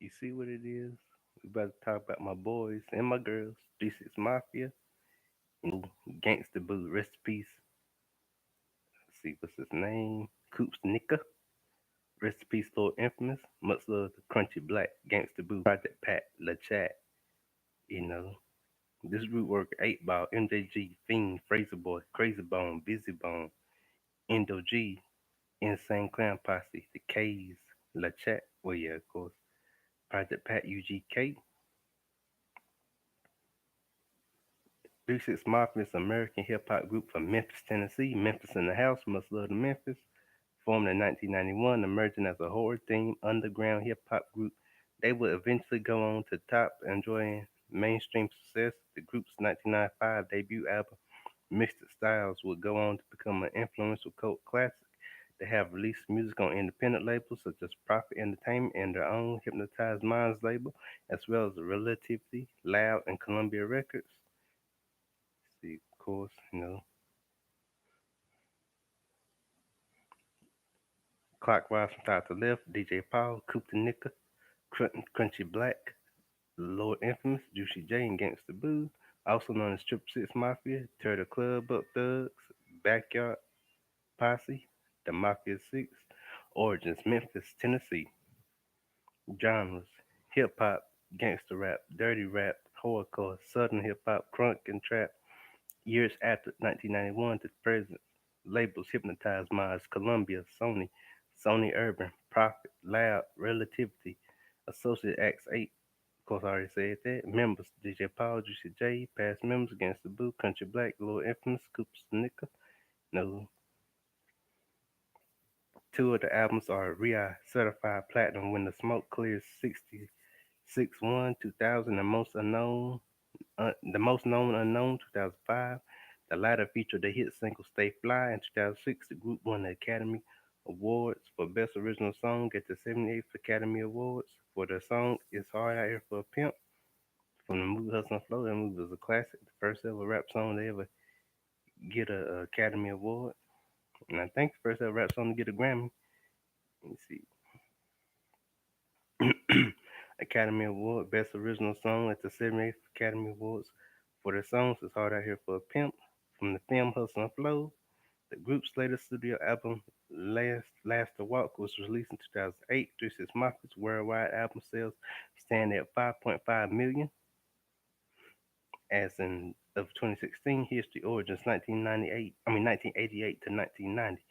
You see what it is? We about to talk about my boys and my girls, 36 Mafia, and Gangsta Boo. Rest in peace. Let's see, what's his name? Coops Nika. Rest in peace, Lord Infamous. Much love to Crunchy Black, Gangsta Boo, Project Pat, La Chat. You know, this group work 8 Ball, MJG, Fiend, Fraser Boy, Crazy Bone, Busy Bone, Endo G, Insane Clown Posse, The K's, La Chat. Well, yeah, of course. Project Pat, UGK, 36 Mafia is an American hip hop group from Memphis, Tennessee. Memphis in the house, must love the Memphis. Formed in 1991, emerging as a horror themed underground hip hop group, they would eventually go on to top, enjoying mainstream success. The group's 1995 debut album, Mixed Styles, would go on to become an influential cult classic. They have released music on independent labels such as Prophet Entertainment and their own Hypnotized Minds label, as well as Relatively Loud and Columbia Records. See, of course, clockwise from top to left, DJ Powell, Cooper Nika, Crunchy Black, Lord Infamous, Juicy J, and Gangsta Boo, also known as Triple Six Mafia, Tear the Club Up Thugs, Backyard Posse, The Mafia Six, Origins, Memphis, Tennessee. Genres, hip hop, gangster rap, dirty rap, horrorcore, southern hip hop, crunk and trap. Years after 1991 to present, labels Hypnotized Minds, Columbia, Sony, Sony Urban, Prophet, Loud, Relativity, Associate Acts 8. Of course, I already said that. Members DJ Paul, Juicy J, past members Against the Boo, Country Black, Lord Infamous, Coops Nickel. No, two of the albums are RIA Certified Platinum When the Smoke Clears 66 1 2000, the most known unknown 2005. The latter featured the hit single Stay Fly. In 2006, the group won the Academy Awards for Best Original Song at the 78th Academy Awards for their song It's Hard Out Here for a Pimp from the movie Hustle and Flow. That movie was a classic, the first ever rap song to ever get a Academy Award. And I think the first ever rap song to get a Grammy. Let me see. Academy Award, Best Original Song at the 78th Academy Awards for their songs It's Hard Out Here for a Pimp from the film Hustle and Flow. The group's latest studio album, Last to Walk, was released in 2008. 36 Mafia's worldwide album sales stand at 5.5 million. As in of 2016, History Origins 1988 to 1990.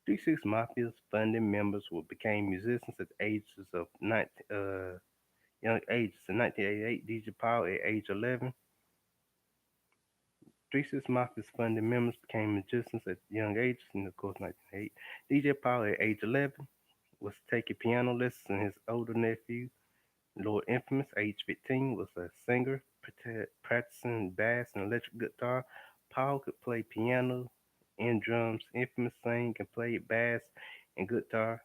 36 Mafia's founding members became musicians at the ages of young ages. In 1988, DJ Powell at age 11. 36 Mafia's founding members became musicians at young ages, and of course, 1988. DJ Powell at age 11 was taking piano lessons, and his older nephew, Lord Infamous, age 15, was a singer, practicing bass and electric guitar. Powell could play piano and drums. Infamous sang and played bass and guitar.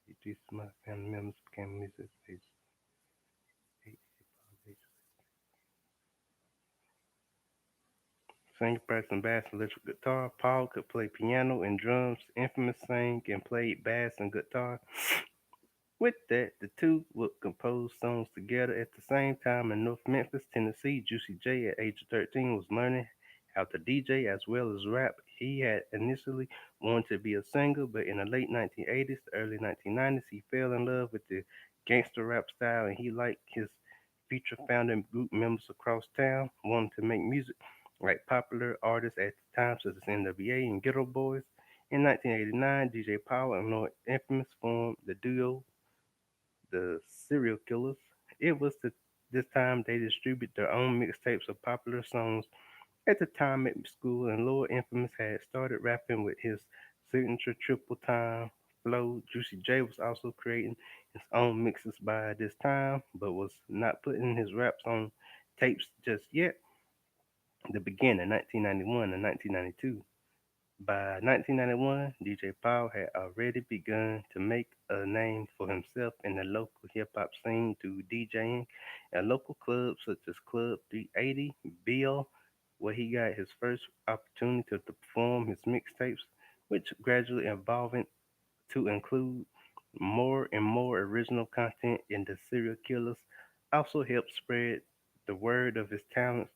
36 Mafia family members became musicians at age 8. Sang, practicing bass and electric guitar. Paul could play piano and drums. Infamous sang and played bass and guitar. With that, the two would compose songs together at the same time in North Memphis, Tennessee. Juicy J, at age 13, was learning how to DJ as well as rap. He had initially wanted to be a singer, but in the late 1980s, the early 1990s, he fell in love with the gangster rap style and he, like his future founding group members across town, wanted to make music like popular artists at the time, such as NWA and Ghetto Boys. In 1989, DJ Powell and Lord Infamous formed the duo the Serial Killers. It was this time they distributed their own mixtapes of popular songs at the time at school, and Lord Infamous had started rapping with his signature triple time flow. Juicy J was also creating his own mixes by this time, but was not putting his raps on tapes just yet. The beginning, 1991 and 1992. By 1991, DJ Powell had already begun to make a name for himself in the local hip hop scene through DJing at local clubs such as Club 380, Bill, where he got his first opportunity to perform his mixtapes, which gradually evolved to include More and more original content in the serial killers also helped spread the word of his talents.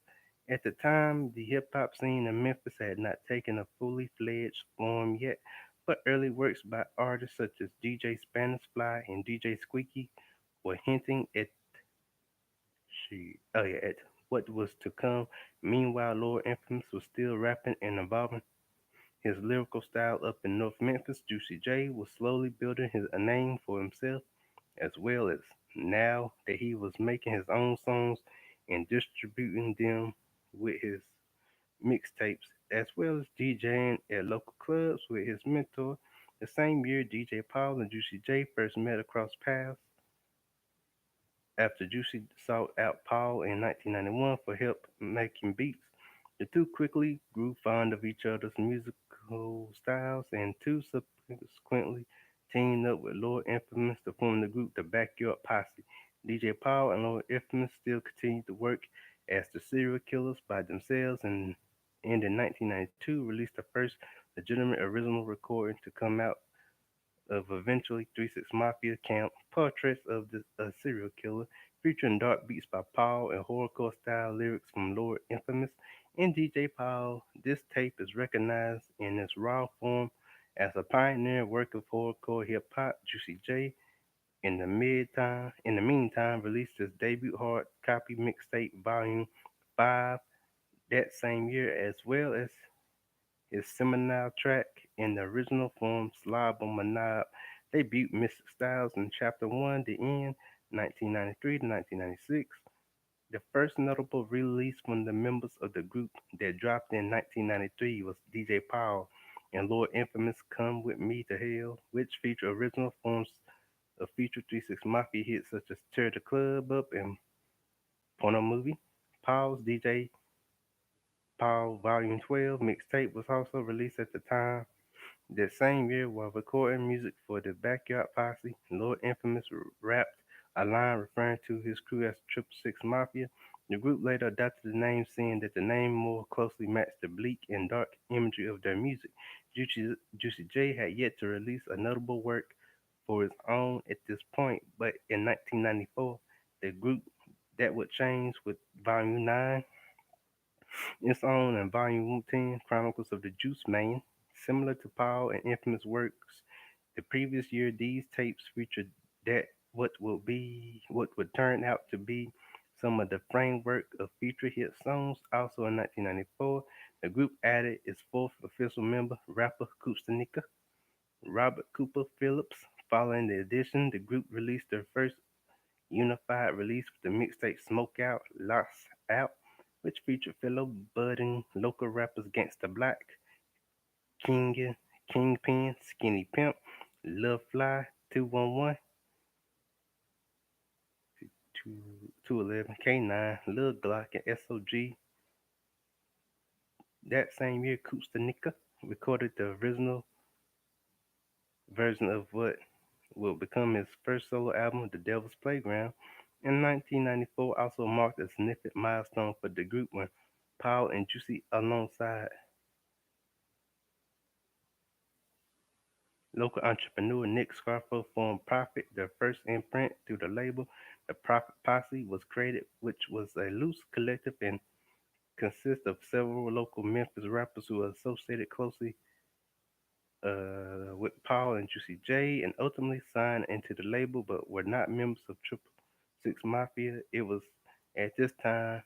At the time, the hip hop scene in Memphis had not taken a fully fledged form yet, but early works by artists such as DJ Spanish Fly and DJ Squeaky were hinting at what was to come. Meanwhile, Lord Infamous was still rapping and evolving his lyrical style up in North Memphis. Juicy J was slowly building a name for himself, as well as now that he was making his own songs and distributing them with his mixtapes, as well as DJing at local clubs with his mentor. The same year, DJ Paul and Juicy J first met across paths after Juicy sought out Paul in 1991 for help making beats. The two quickly grew fond of each other's musical styles, and two subsequently teamed up with Lord Infamous to form the group The Backyard Posse. DJ Paul and Lord Infamous still continued to work as the Serial Killers by themselves, and in 1992 released the first legitimate original recording to come out of eventually 3 6 Mafia Camp, Portraits of a Serial Killer, featuring dark beats by Paul and horrorcore style lyrics from Lord Infamous and DJ Paul. This tape is recognized in its raw form as a pioneer work of horrorcore hip hop. Juicy J in the meantime released his debut hard copy mixtape volume 5 that same year, as well as his seminal track in the original form, Slob on My Knob, debuted Mystic Styles in Chapter 1, The End, 1993 to 1996. The first notable release from the members of the group that dropped in 1993 was DJ Powell and Lord Infamous Come With Me to Hell, which featured original forms of future 3 6 Mafia hits such as Tear the Club Up and Porno Movie. Powell's DJ Powell Volume 12 mixtape was also released at the time. That same year, while recording music for the Backyard Posse, Lord Infamous rapped a line referring to his crew as Triple Six Mafia. The group later adopted the name, saying that the name more closely matched the bleak and dark imagery of their music. Juicy J had yet to release a notable work for his own at this point, but in 1994, the group that would change with Volume 9 its own and Volume 10, Chronicles of the Juice Man. Similar to Paul and Infamous works the previous year, these tapes featured that what would turn out to be some of the framework of future hit songs. Also in 1994, the group added its fourth official member, rapper Koopstanika, Robert Cooper Phillips. Following the addition, the group released their first unified release with the mixtape Smoke Out, Lost Out, which featured fellow budding local rappers Gangsta Black, King, Kingpin, Skinny Pimp, Lil Fly, 211, 211, K9, Lil Glock, and SOG. That same year, Koopstanika recorded the original version of what will become his first solo album, The Devil's Playground. In 1994 also marked a significant milestone for the group when Paul and Juicy alongside local entrepreneur Nick Scarfo formed Profit, their first imprint through the label. The Profit Posse was created, which was a loose collective and consists of several local Memphis rappers who are associated closely with Paul and Juicy J and ultimately signed into the label but were not members of Triple Six Mafia. It was at this time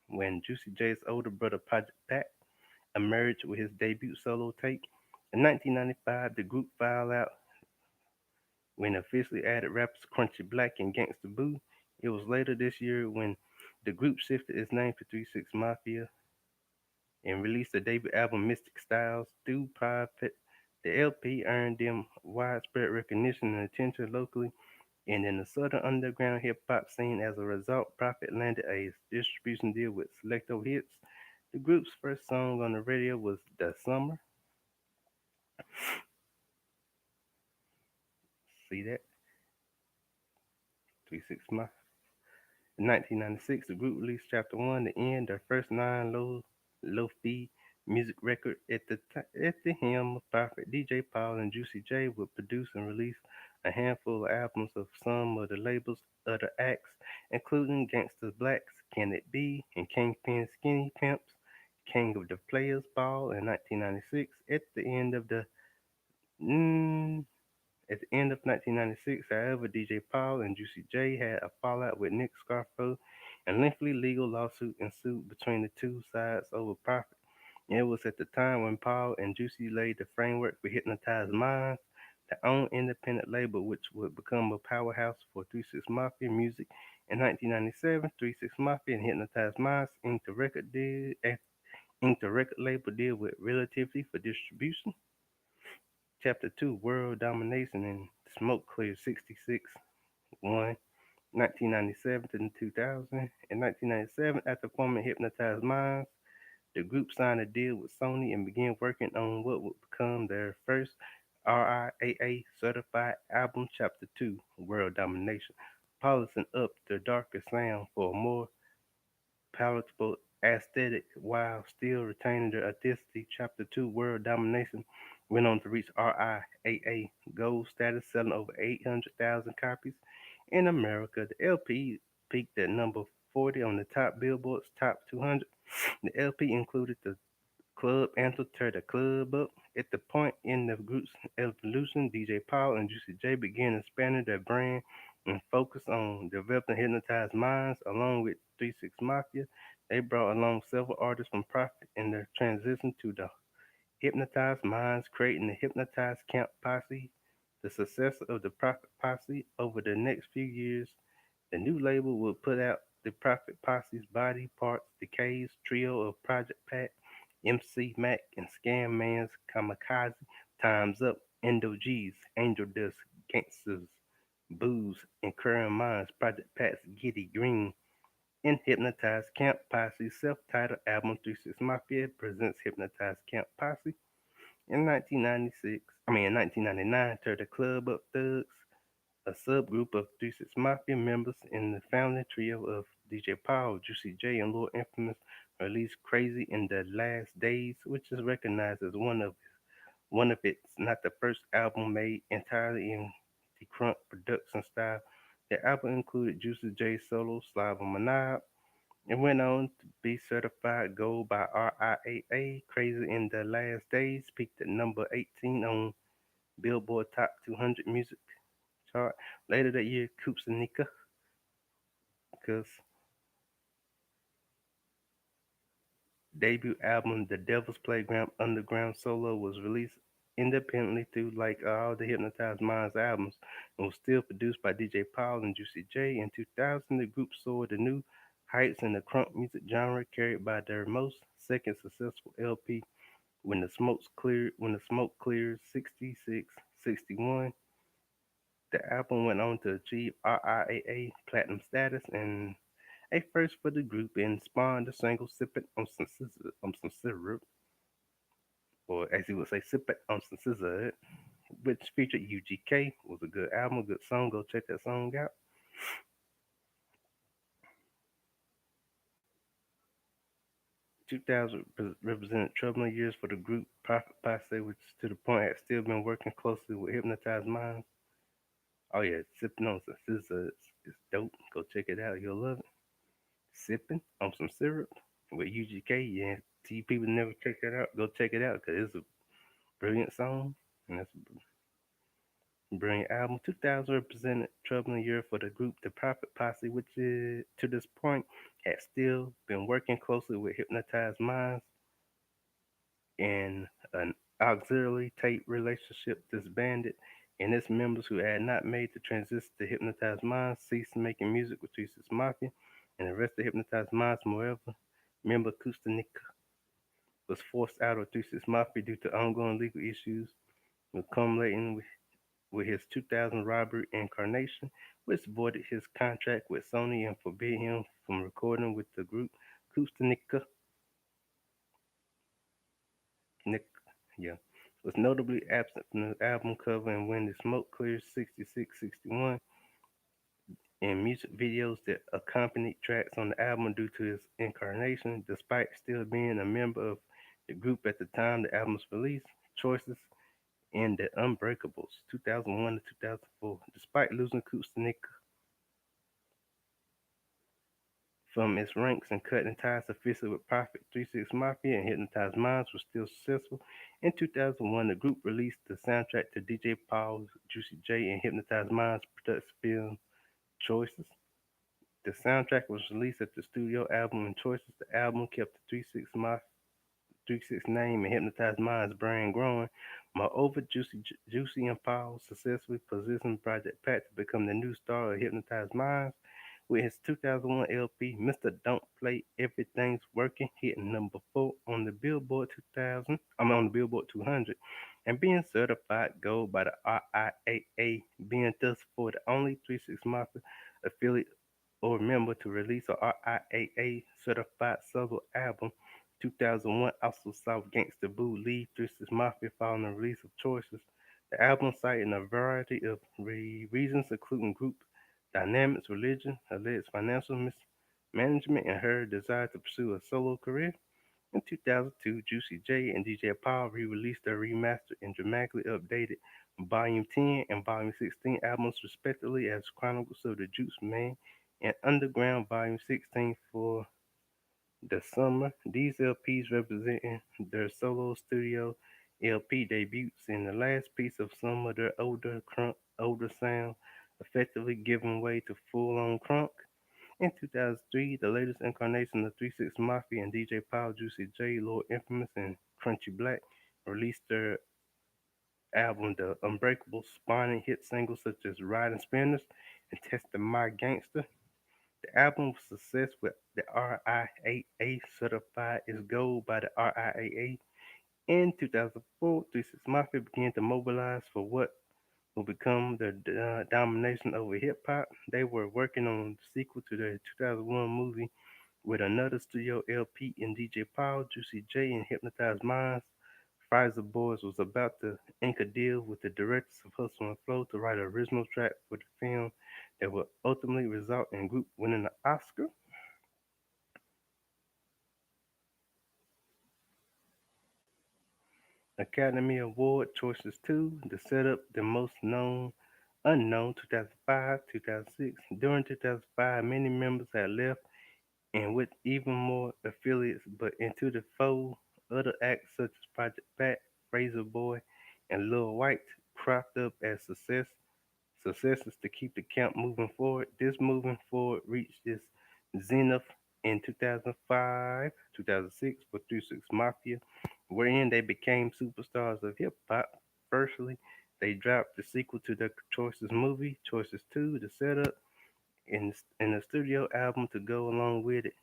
when Juicy J's older brother Project Pat emerged with his debut solo tape. In 1995, the group filed out when officially added rappers Crunchy Black and Gangsta Boo. It was later this year when the group shifted its name to 3 6 Mafia and released their debut album Mystic Styles through Private. The LP earned them widespread recognition and attention locally and in the southern underground hip hop scene. As a result, Prophet landed a distribution deal with Selecto Hits. The group's first song on the radio was The Summer. See that? 3 6 Mafia. In 1996, the group released Chapter 1, The End, their first low-fee music record. At the helm of Prophet, DJ Paul and Juicy J would produce and release a handful of albums of some of the label's other acts, including Gangsta's Blacks, Can It Be, and Kingpin Skinny Pimps, King of the Players Ball in 1996. Mm, at the end of 1996, however, DJ Powell and Juicy J had a fallout with Nick Scarfo, and lengthy legal lawsuit ensued between the two sides over profit. It was at the time when Paul and Juicy laid the framework for Hypnotized Minds, their own independent label, which would become a powerhouse for 3 6 Mafia music. In 1997, 3 6 Mafia and Hypnotized Minds inked a record label deal with Relativity for distribution. Chapter 2, World Domination and Smoke Clear 66, 1, 1997 to 2000. In 1997, after forming Hypnotized Minds, the group signed a deal with Sony and began working on what would become their first RIAA certified album, Chapter 2, World Domination, polishing up their darker sound for a more palatable aesthetic while still retaining their authenticity. Chapter 2, World Domination, went on to reach RIAA gold status, selling over 800,000 copies in America. The LP peaked at number 40 on the top Billboard's Top 200. The LP included the club anthem "Tear the Club Up." At the point in the group's evolution, DJ Paul and Juicy J began expanding their brand and focus on developing Hypnotized Minds along with 3 6 Mafia. They brought along several artists from Profit in their transition to the Hypnotized Minds, creating the Hypnotized Camp Posse, the successor of the Profit Posse. Over the next few years, the new label would put out the Profit Posse's Body Parts Decays trio of Project Pat, MC Mac, and Scam Man's Kamikaze, Time's Up, Endo G's, Angel Dust, Gangsters, Booze, and Current Minds, Project Pat's Giddy Green, and Hypnotized Camp Posse's self-titled album 36 Mafia presents Hypnotized Camp Posse. In 1999, Tear the Club Up Thugs, a subgroup of 3 6 Mafia members in the founding trio of DJ Powell, Juicy J, and Lord Infamous, released Crazy in the Last Days, which is recognized as one of its not the first album made entirely in the crunk production style. The album included Juicy J solo Slava Manab and went on to be certified gold by RIAA. Crazy in the Last Days peaked at number 18 on Billboard Top 200 Music chart. Later that year, Kupsanika, debut album, The Devil's Playground Underground Solo, was released independently too, like all the Hypnotized Minds albums, and was still produced by DJ Paul and Juicy J. In 2000, the group soared to new heights in the crunk music genre, carried by their most second successful LP, When the Smoke Clears 66, 61. The album went on to achieve RIAA platinum status and a first for the group and spawned the single "Sip It on Some Syrup," or as you would say, "Sip It on Some Scissor," which featured UGK. Was a good album, a good song. Go check that song out. 2000 represented troubling years for the group Prophet Posse, which to the point had still been working closely with Hypnotized Minds. Oh yeah, "Sipping on Some Scissor" is dope. Go check it out. You'll love it. "Sipping on Some Syrup" with UGK. Yeah, see people never check that out. Go check it out because it's a brilliant song, and that's a brilliant album. 2000 represented troubling year for the group The Prophet Posse, which is, to this point had still been working closely with Hypnotized Minds in an auxiliary tape relationship disbanded, and its members who had not made the transition to Hypnotized Minds ceased making music with Jesus Mafia, and the rest of Hypnotized Minds, moreover, member Kustanik was forced out of 36 Mafia due to ongoing legal issues, culminating with his 2000 robbery incarnation, which voided his contract with Sony and forbade him from recording with the group. Kustanika Nick, yeah, was notably absent from the album cover and when the smoke clears 66, 61 in music videos that accompanied tracks on the album due to his incarnation, despite still being a member of the group at the time the album's release. Choices and the Unbreakables, 2001 to 2004. Despite losing Kustanik from its ranks and cutting ties officially with Prophet 36 Mafia and Hypnotized Minds was still successful. In 2001, the group released the soundtrack to DJ Powell's Juicy J and Hypnotized Minds production film Choices. The soundtrack was released at the studio album and Choices. The album kept the 36 Mafia 36 name and Hypnotized Minds brand growing. Moreover, Juicy and Powell successfully positioned Project Pat to become the new star of Hypnotized Minds with his 2001 LP, Mr. Don't Play Everything's Working, hitting number 4 on the Billboard 2000, on the Billboard 200, and being certified gold by the RIAA, being thus for the only 36 Mafia affiliate or member to release a RIAA certified solo album. 2001 also saw Gangsta Boo leave 36 Mafia following the release of Choices. The album cited a variety of reasons, including group dynamics, religion, alleged financial mismanagement, and her desire to pursue a solo career. In 2002, Juicy J and DJ Paul re-released their remastered and dramatically updated Volume 10 and Volume 16 albums respectively as Chronicles of the Juice Man and Underground Volume 16 for the summer. These LPs representing their solo studio LP debuts and the last piece of some of their older older sound, effectively giving way to full-on crunk. In 2003, the latest incarnation of 36 Mafia and DJ Powell, Juicy J, Lord Infamous, and Crunchy Black released their album The Unbreakable, spawning hit singles such as Riding Spinners and Testing My Gangster. The album was a success with the RIAA certified as gold by the RIAA. In 2004, 36 Mafia began to mobilize for what will become their domination over hip hop. They were working on the sequel to their 2001 movie with another studio LP and DJ Powell, Juicy J, and Hypnotized Minds. Pfizer Boys was about to ink a deal with the directors of Hustle and Flow to write an original track for the film that would ultimately result in group winning the Oscar Academy Award choices too. The setup, the most known unknown 2005, 2006. During 2005, many members had left and with even more affiliates, but into the fold, other acts such as Project Pat, Razor Boy, and Lil White cropped up as successes to keep the camp moving forward. This moving forward reached its zenith in 2005, 2006 for 36 Mafia, wherein they became superstars of hip hop. Firstly, they dropped the sequel to their Choices movie, Choices 2, the setup, in a studio album to go along with it,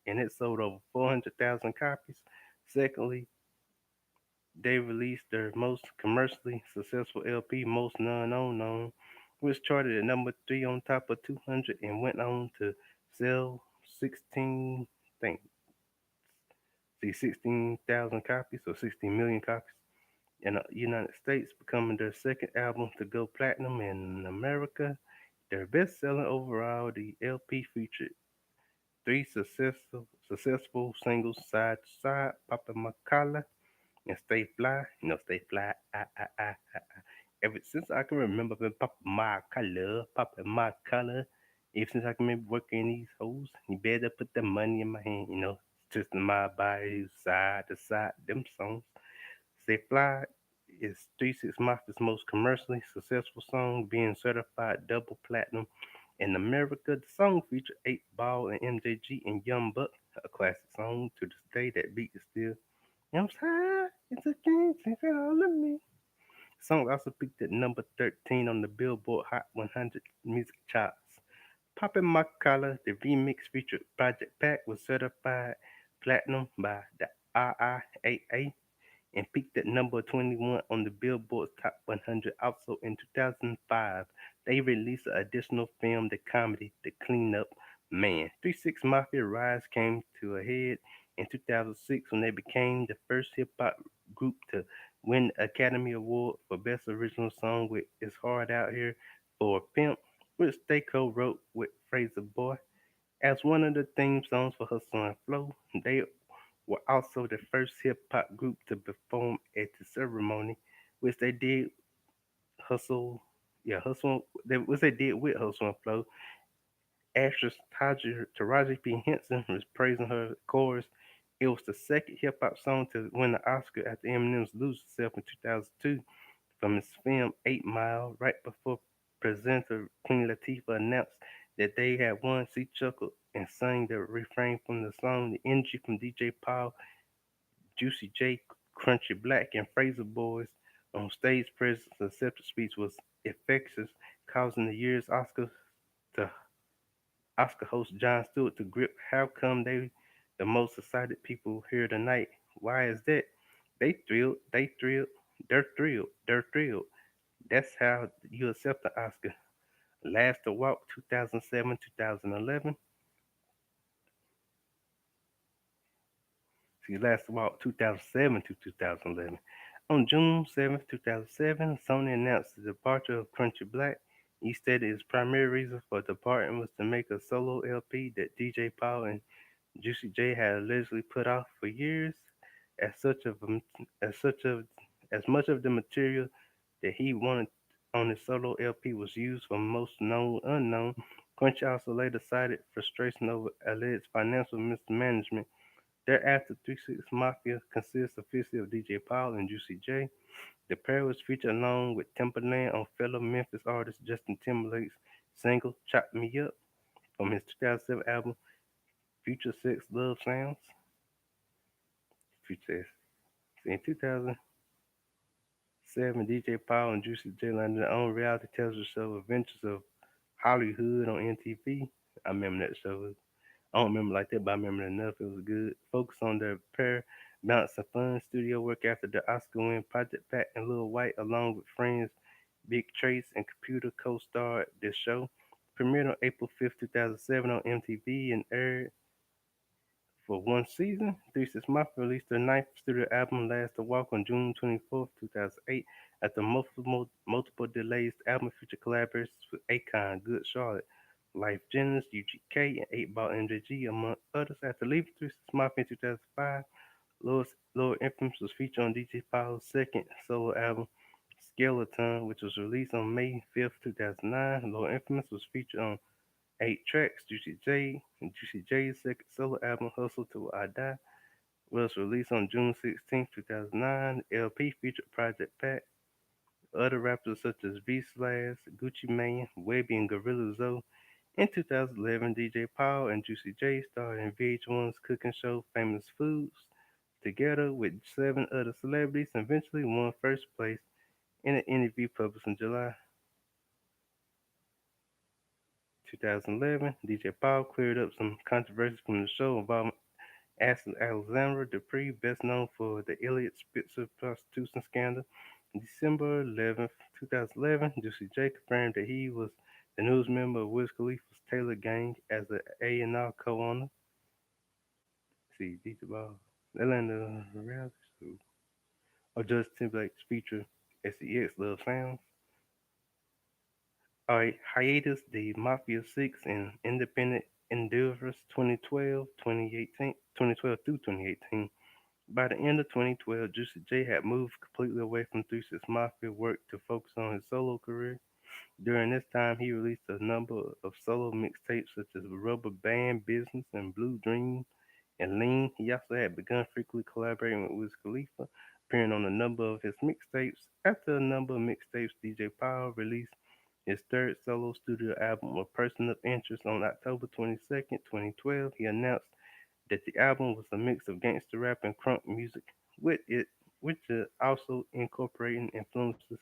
and it sold over 400,000 copies. Secondly, they released their most commercially successful LP, Most None Unknown, which charted at number 3 on top of 200 and went on to sell 16, think, see, 16,000 copies or 16 million copies in the United States, becoming their second album to go platinum in America. Their best selling overall, the LP featured three successful singles side to side, Papa Macala and Stay Fly. Stay Fly. Ever since I can remember, been popping my color. Ever since I can remember working these hoes, you better put the money in my hand, twisting my body side to side. Them songs. Stay Fly is 3 6 Mafia's most commercially successful song, being certified double platinum in America. The song featured 8 Ball and MJG and Young Buck, a classic song to this day. That beat is still, I'm high, it's a king, think all of me. The song also peaked at number 13 on the Billboard Hot 100 music charts. Poppin' My Collar, the remix featured Project Pack, was certified platinum by the RIAA and peaked at number 21 on the Billboard's Top 100. Also in 2005, they released an additional film, the comedy The Cleanup Man. 3 6 Mafia rise came to a head in 2006 when they became the first hip hop group to win the Academy Award for Best Original Song with It's Hard Out Here for a Pimp, which they co-wrote with Fraser Boy. As one of the theme songs for Hustle and Flow, they were also the first hip hop group to perform at the ceremony. which they did Hustle, yeah, Hustle, which they did with Hustle and Flow. Actress Taraji P. Henson was praising her chorus. It was the second hip hop song to win the Oscar after Eminem's Lose Yourself in 2002 from his film 8 Mile, right before presenter Queen Latifah announced that they had won. She chuckled and sang the refrain from the song. The energy from DJ Powell, Juicy J, Crunchy Black, and Fraser Boys on stage presence and acceptance speech was infectious, causing the year's to Oscar host Jon Stewart to grip. How come they the most excited people here tonight? Why is that? They're thrilled. That's how you accept the Oscar. Last to Walk 2007 2011. See, Last to Walk 2007 to 2011. On June 7th, 2007, Sony announced the departure of Crunchy Black. He stated his primary reason for departing was to make a solo LP that DJ Paul and Juicy J had allegedly put off for years. As such of as such of as much of the material that he wanted on his solo LP was used for most known unknown. Crunchy also later cited frustration over alleged financial mismanagement. Thereafter, 3 6 Mafia consists officially of DJ Paul and Juicy J. The pair was featured along with Timbaland on fellow Memphis artist Justin Timberlake's single "Chop Me Up" from his 2007 album Future Sex Love Sounds. Future in 2007, DJ Powell and Juicy J landed their own reality television show, Adventures of Hollywood on NTV. I remember that show. I don't remember like that, but I remember it enough. It was good. Focus on their pair, balance of fun, studio work after the Oscar win. Project Pat and Lil White, along with friends Big Trace and Computer, co-starred this show. Premiered on April 5th, 2007 on MTV and aired for one season. 3 6 Mafia released their ninth studio album, Last to Walk, on June 24th, 2008. After multiple delays, the album featured collaborations with Akon, Good Charlotte, Life Jennings, UGK, and 8 Ball MJG, among others. After leaving 3 6 Mafia in 2005, Lord Infamous was featured on DJ Powell's second solo album, Skeleton, which was released on May 5th, 2009. Lord Infamous was featured on 8 tracks. Juicy J's second solo album, Hustle Till I Die, was released on June 16th, 2009. The LP featured Project Pat, other rappers such as V Slash, Gucci Mane, Webby, and Gorilla Zoe. In 2011, DJ Paul and Juicy J starred in VH1's cooking show Famous Foods, together with 7 other celebrities, and eventually won first place in an interview published in July 2011. DJ Paul cleared up some controversies from the show involving Alexandra Dupree, best known for the Elliot Spitzer prostitution scandal. December 11th, 2011, Juicy J confirmed that he was the newest member of Wiz Khalifa's Taylor Gang as the A&R co-owner. See, these about Atlanta reality show. Or Justin Timberlake's feature SEX Love Sounds. Alright, hiatus, the Mafia 6 and Independent Endeavors 2012 through 2018. By the end of 2012, Juicy J had moved completely away from 3 6 Mafia work to focus on his solo career. During this time, he released a number of solo mixtapes such as Rubber Band Business and Blue Dream and Lean. He also had begun frequently collaborating with Wiz Khalifa, appearing on a number of his mixtapes. After a number of mixtapes, DJ Powell released his third solo studio album, A Person of Interest, on October 22nd, 2012. He announced that the album was a mix of gangster rap and crunk music, with it which is also incorporating influences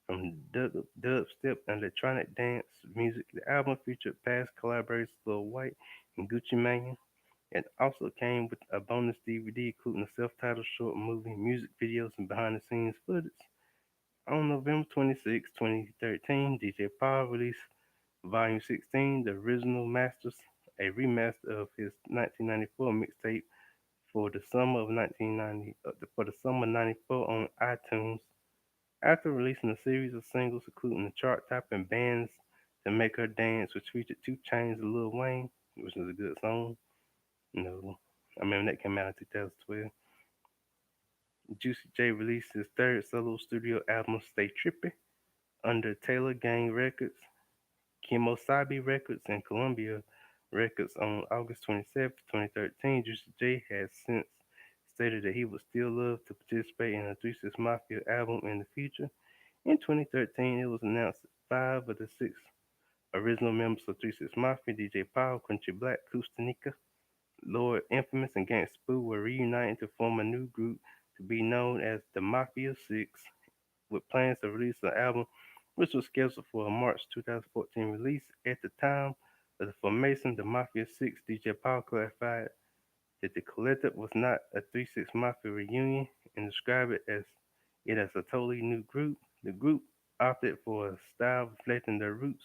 from dubstep and electronic dance music. The album featured past collaborators Lil White and Gucci Mane, and also came with a bonus DVD including a self-titled short movie, music videos, and behind-the-scenes footage. On November 26, 2013, DJ Paul released Volume 16, The Original Masters, a remaster of his 1994 mixtape for the summer of 1990 for the summer 94 on iTunes. After releasing a series of singles including the chart-topping "Bands to Make Her Dance," which featured 2 Chainz and Lil Wayne, which was a good song. You know, I remember that came out in 2012. Juicy J released his third solo studio album, Stay Trippy, under Taylor Gang Records, Kemosabe Records, and Columbia Records on August 27, 2013. Juicy J has since stated that he would still love to participate in a 3 6 Mafia album in the future. In 2013, it was announced that five of the six original members of 3 6 Mafia, DJ Powell, Country Black, Kustanika, Lord Infamous, and Gangsta Boo, were reuniting to form a new group to be known as the Mafia 6, with plans to release an album which was scheduled for a March 2014 release. At the time of the formation, the Mafia 6, DJ Powell clarified that the collective was not a 3 6 Mafia reunion and described it as a totally new group. The group opted for a style reflecting their roots,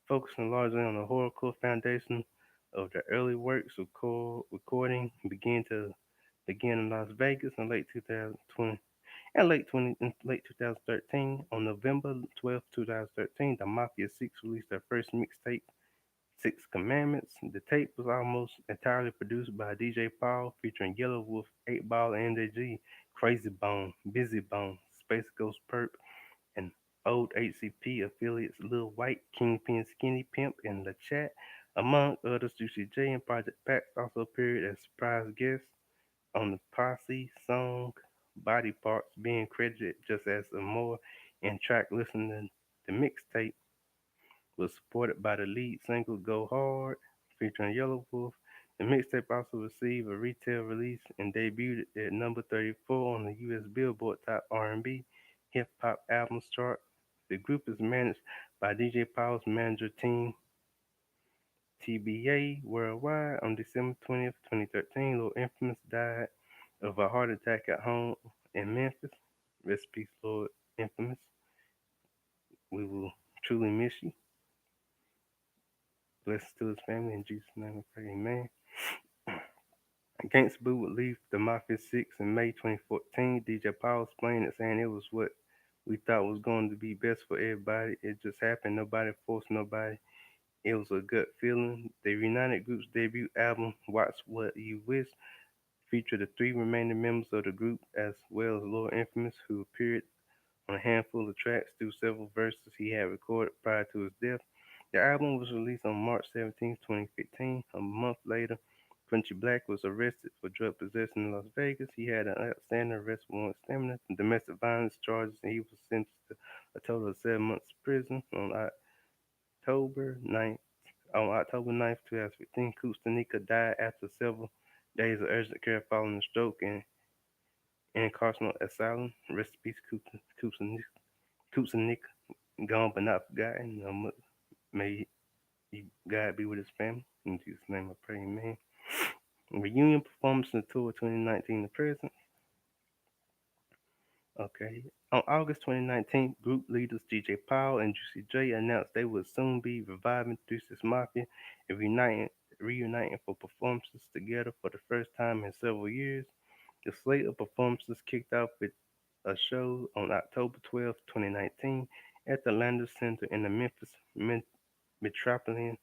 focusing largely on the horrorcore foundation of their early works. Recording began in Las Vegas in late 2020 and late 2013. On November 12, 2013, the Mafia 6 released their first mixtape, Six Commandments. The tape was almost entirely produced by DJ Paul, featuring Yellow Wolf, 8 Ball, NJG, Crazy Bone, Busy Bone, Space Ghost Perp, and old HCP affiliates Lil White, Kingpin, Skinny Pimp, and The Chat. Among others, Juicy J and Project Pack also appeared as surprise guests on the Posse song Body Parts, being credited just as a more in track listening. The mixtape was supported by the lead single Go Hard, featuring Yellow Wolf. The mixtape also received a retail release and debuted at number 34 on the US Billboard Top R&B Hip Hop Albums chart. The group is managed by DJ Powell's manager team, TBA Worldwide. On December 20th, 2013, Lord Infamous died of a heart attack at home in Memphis. Rest in peace, Lord Infamous. We will truly miss you. Blessings to his family. In Jesus' name I pray, amen. Gangsta Boo would leave the Mafia 6 in May 2014. DJ Powell explained it, saying it was what we thought was going to be best for everybody. It just happened. Nobody forced nobody. It was a gut feeling. The Reunited Group's debut album, Watch What You Wish, featured the three remaining members of the group as well as Lord Infamous, who appeared on a handful of tracks through several verses he had recorded prior to his death. The album was released on March 17, 2015. A month later, Country Black was arrested for drug possession in Las Vegas. He had an outstanding arrest warrant stamina and domestic violence charges, and he was sentenced to a total of 7 months prison October 9th. On October 9th, 2015, Kustanika died after several days of urgent care following a stroke in Carson Asylum. Rest in peace, Kustanika, gone but not forgotten. May God be with his family. In Jesus' name I pray, amen. Reunion performance in the tour 2019 to present. Okay. On August 2019, group leaders DJ Powell and Juicy J announced they would soon be reviving 3 6 Mafia and reuniting for performances together for the first time in several years. The slate of performances kicked off with a show on October 12, 2019 at the Landers Center in the Metropolitan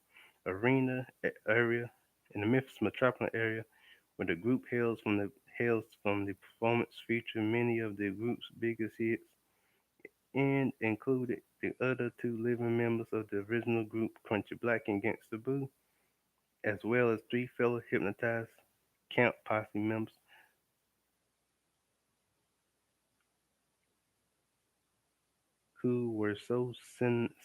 Arena area, in the Memphis Metropolitan area, where the group hails from the performance featuring many of the group's biggest hits and included the other two living members of the original group, Crunchy Black and Gangsta Boo, as well as three fellow hypnotized Camp Posse members who were so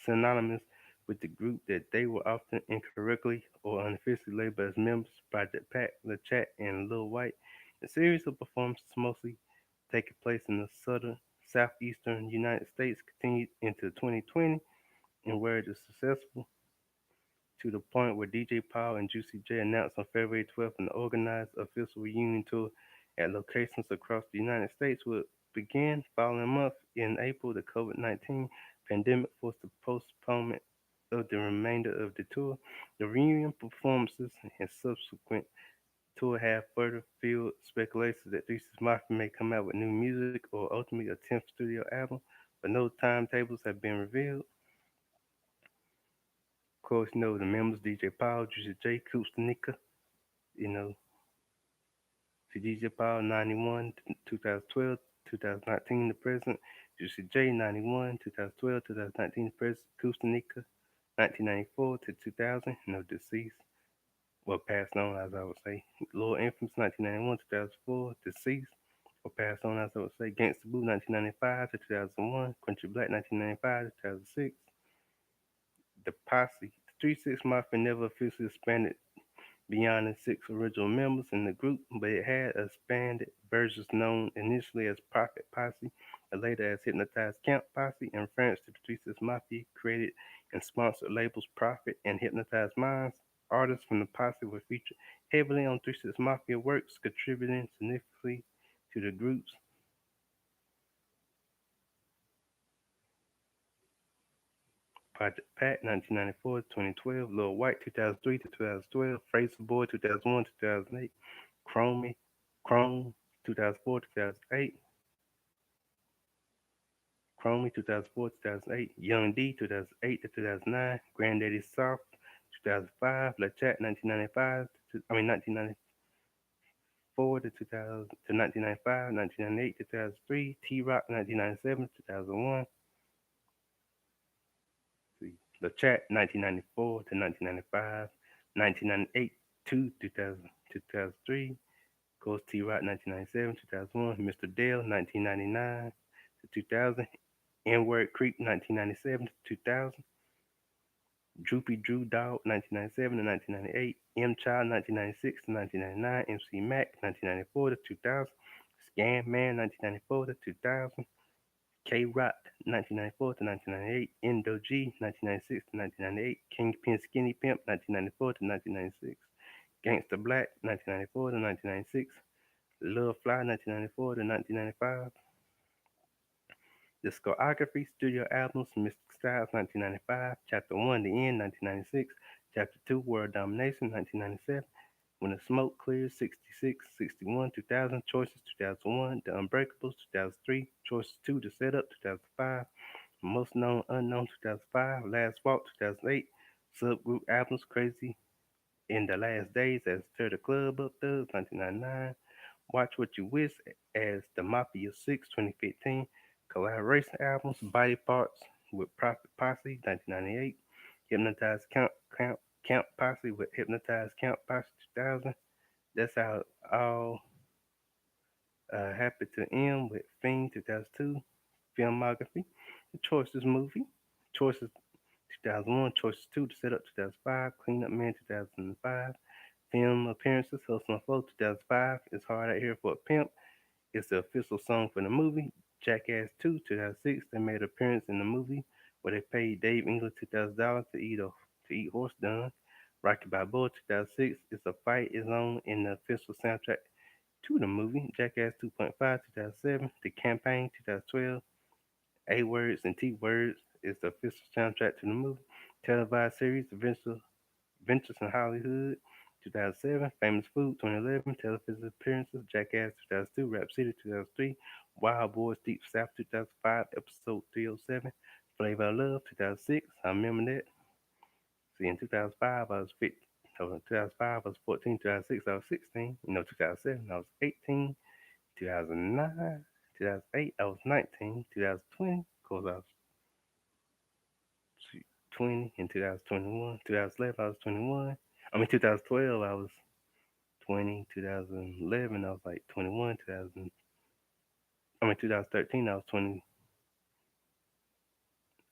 synonymous with the group that they were often incorrectly or unofficially labeled as members. Project Pat, The Chat, and Lil White. The series of performances, mostly taking place in the southeastern United States, continued into 2020 and were successful to the point where DJ Powell and Juicy J announced on February 12th an organized official reunion tour at locations across the United States would begin following month. In April. The COVID-19 pandemic forced the postponement of the remainder of the tour. The reunion performances and subsequent tour have further fueled speculation that 3 Mafia may come out with new music or ultimately a 10th studio album, but no timetables have been revealed. Of course, the members DJ Powell, Juicy J, Kustanika, you know, to DJ Powell 91, 2012 2019 the present, Juicy J 91, 2012, 2019 the present, Kustanika 1994 to 2000, no deceased. Well, passed on as I would say. Lil Infamous 1991 2004, deceased. Or passed on as I would say. Gangsta Boo 1995 to 2001, Country Black 1995 to 2006. The Posse, the 3 6 Mafia never officially expanded beyond the 6 original members in the group, but it had expanded versions known initially as Prophet Posse and later as Hypnotized Camp Posse, in reference to the 3 6 Mafia created and sponsored labels Prophet and Hypnotized Minds. Artists from the Posse were featured heavily on 3 6 Mafia works, contributing significantly to the group's Project Pat 1994 to 2012, Lil White 2003 to 2012, Fraser Boy 2001 to 2008, Chrome 2004 to 2008, Chromie 2004 to 2008, Young D 2008 to 2009, Granddaddy Soft 2005, LeChat 1995 to, 1994 to 2000 to 1995, 1998 to 2003, T Rock 1997 to 2001, see, LeChat 1994 to 1995, 1998 to 2000 to 2003, of course T Rock 1997 2001, Mr. Dale 1999 to 2000, N Word Creep 1997 to 2000, Droopy Drew Dog 1997 to 1998, M Child 1996 to 1999, MC Mac 1994 to 2000, Scan Man 1994 to 2000, K Rock 1994 to 1998, Endo G 1996 to 1998, Kingpin Skinny Pimp 1994 to 1996, Gangsta Black 1994 to 1996, Lil Fly 1994 to 1995, Discography, studio albums, Mystic Styles 1995, Chapter 1, The End 1996, Chapter 2, World Domination 1997, When the Smoke Clears 66, 61, 2000, Choices 2001, The Unbreakables 2003, Choices 2, The Setup 2005, Most Known Unknown 2005, Last Walk 2008, Subgroup Albums Crazy in the Last Days as Tear the Club Up Does 1999, Watch What You Wish as The Mafia 6 2015, collaboration albums Body Parts with Prophet Posse 1998, Hypnotized Camp Posse with Hypnotized Camp Posse 2000. That's how all happened to end with Fiend 2002, Filmography, The Choices Movie, Choices 2001, Choices 2 to Set Up 2005, Clean Up Man 2005, Film Appearances, Hustle and Flow 2005, It's Hard Out Here for a Pimp, it's the official song for the movie. Jackass 2, 2006, they made an appearance in the movie where they paid Dave England $2,000 to eat horse dung. Rocky Balboa 2006, It's a Fight is on in the official soundtrack to the movie. Jackass 2.5 2007, The Campaign 2012, A Words and T Words is the official soundtrack to the movie. Televised series Ventures in Hollywood 2007, Famous Food 2011, television appearances Jackass 2002, Rap City 2003, Wild Boys Deep South 2005, episode 307, Flavor of Love 2006. I remember that. See, in 2005 I was 15. So in 2005 I was 14, 2006 I was 16, 2007 I was 18, 2009, 2008 I was 19, 2020, of course I was 20, in 2021, 2011 I was 21. 2012 I was 20, 2011 I was like 21, 2013 I was 20,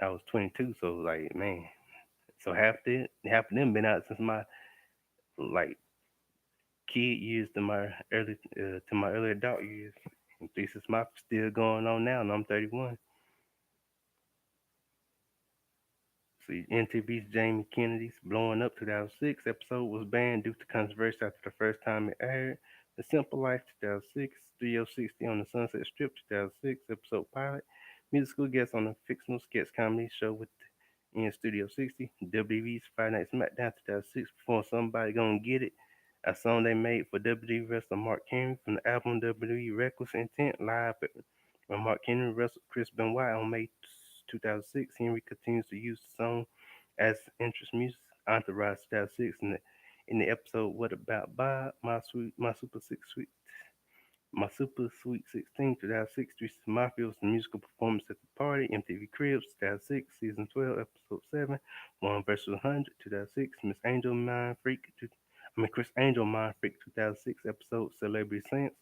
I was 22. So like man, so half of them been out since my like kid years to my early adult years. And Thesis Mafia still going on now, and I'm 31. See, NTV's Jamie Kennedy's Blowing Up 2006 episode was banned due to controversy after the first time it aired. The Simple Life 2006, Studio 60 on the Sunset Strip 2006 episode pilot. Musical guest on the fictional sketch comedy show in Studio 60. WWE's Friday Night SmackDown 2006 before Somebody Gonna Get It, a song they made for WWE wrestler Mark Henry from the album WWE Reckless Intent live when Mark Henry wrestled Chris Benoit on May 2006. Henry continues to use the song as interest music. Entourage 2006 in the episode What About Bob? My Super Six Sweet My Super Sweet 16, 2006, Streets Mafia was the musical performance at the party. MTV Cribs, 2006, Season 12, Episode 7. 1 vs. 100, 2006. Miss Angel Mind Freak, Chris Angel Mind Freak, 2006, Episode Celebrity Sense.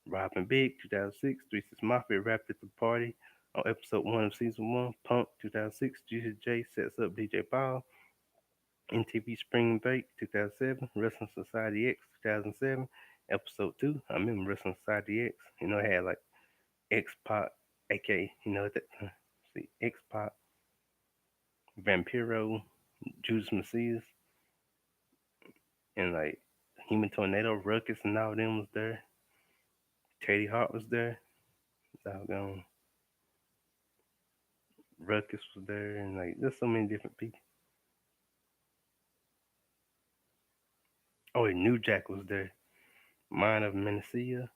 Robin Big, 2006, Streets Mafia rapped at the party on Episode 1 of Season 1. Punk, 2006, Juicy J sets up DJ Powell. MTV Spring Break 2007, Wrestling Society X 2007, Episode 2. I remember Wrestling Society X. It had like X Pac, aka, that see X Pac, Vampiro, Judas Messias, and like Human Tornado, Ruckus, and all them was there. Teddy Hart was there. Doggone Ruckus was there, and like there's so many different people. Oh, and New Jack was there. Mind of Menacia.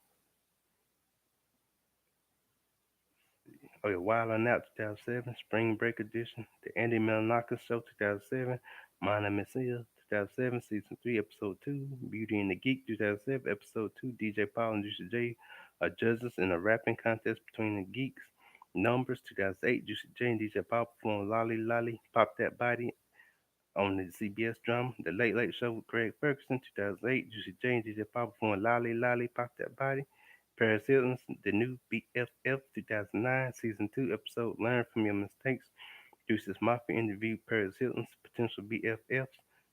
Oh yeah, Wild on Out 2007, Spring Break Edition, The Andy Milonakis Show 2007, Mana Messiah 2007, Season 3, Episode 2, Beauty and the Geek 2007, Episode 2, DJ Paul and Juicy J are judges in a rapping contest between the geeks. Numbers 2008, Juicy J and DJ Paul perform Lolly Lolly, Pop That Body on the CBS drama. The Late Late Show with Craig Ferguson 2008, Juicy J and DJ Paul perform Lolly Lolly, Pop That Body. Paris Hilton's The New BFF 2009, Season 2 episode Learn from Your Mistakes. Juice's Mafia interviewed Paris Hilton's potential BFFs.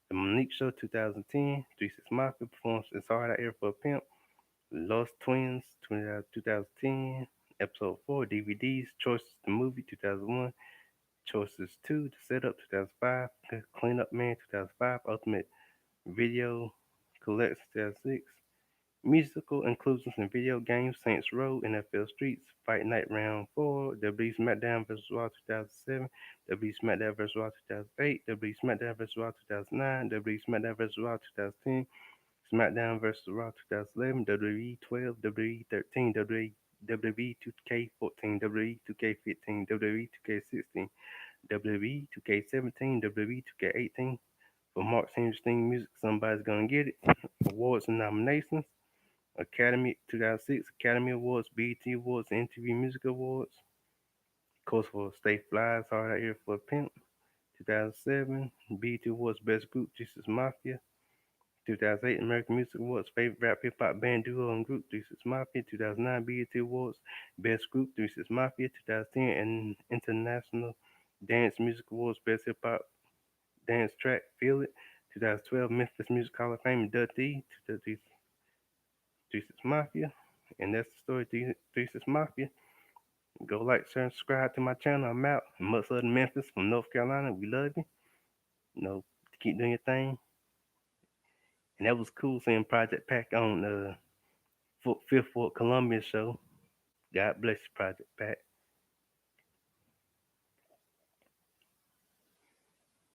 The Monique Show 2010, Juice's Mafia performs It's Hard Out Here for a Pimp. Lost Twins 2010, Episode 4, DVDs. Choices the Movie 2001, Choices 2, The Setup 2005, Cleanup Man 2005, Ultimate Video Collection 2006. Musical inclusions in video games: Saints Row, NFL Streets, Fight Night Round 4, WWE SmackDown vs. Raw 2007, WWE SmackDown vs. Raw 2008, WWE SmackDown vs. Raw 2009, WWE SmackDown vs. Raw 2010, SmackDown vs. Raw 2011, WWE 12, WWE 13, WWE 2K14, WWE 2K15, WWE 2K16, WWE 2K17, WWE 2K18. For Mark Henry's theme music, somebody's gonna get it. Awards and nominations. Academy 2006 Academy Awards, BET Awards, MTV Music Awards. Of course, for Stay Flies, Hard Out Here for a Pimp. 2007 BET Awards Best Group, Jesus Mafia. 2008 American Music Awards Favorite Rap Hip Hop Band Duo and Group, 36 Mafia. 2009 BET Awards Best Group, 36 Mafia. 2010 and International Dance Music Awards Best Hip Hop Dance Track, Feel It. 2012 Memphis Music Hall of Fame inductee, 36 Mafia. And that's the story, 36 Mafia. Go like, share, and subscribe to my channel. I'm out. Much love to Memphis from North Carolina. We love you. Keep doing your thing. And that was cool seeing Project Pack on Fifth Fort Columbia show. God bless you, Project Pack.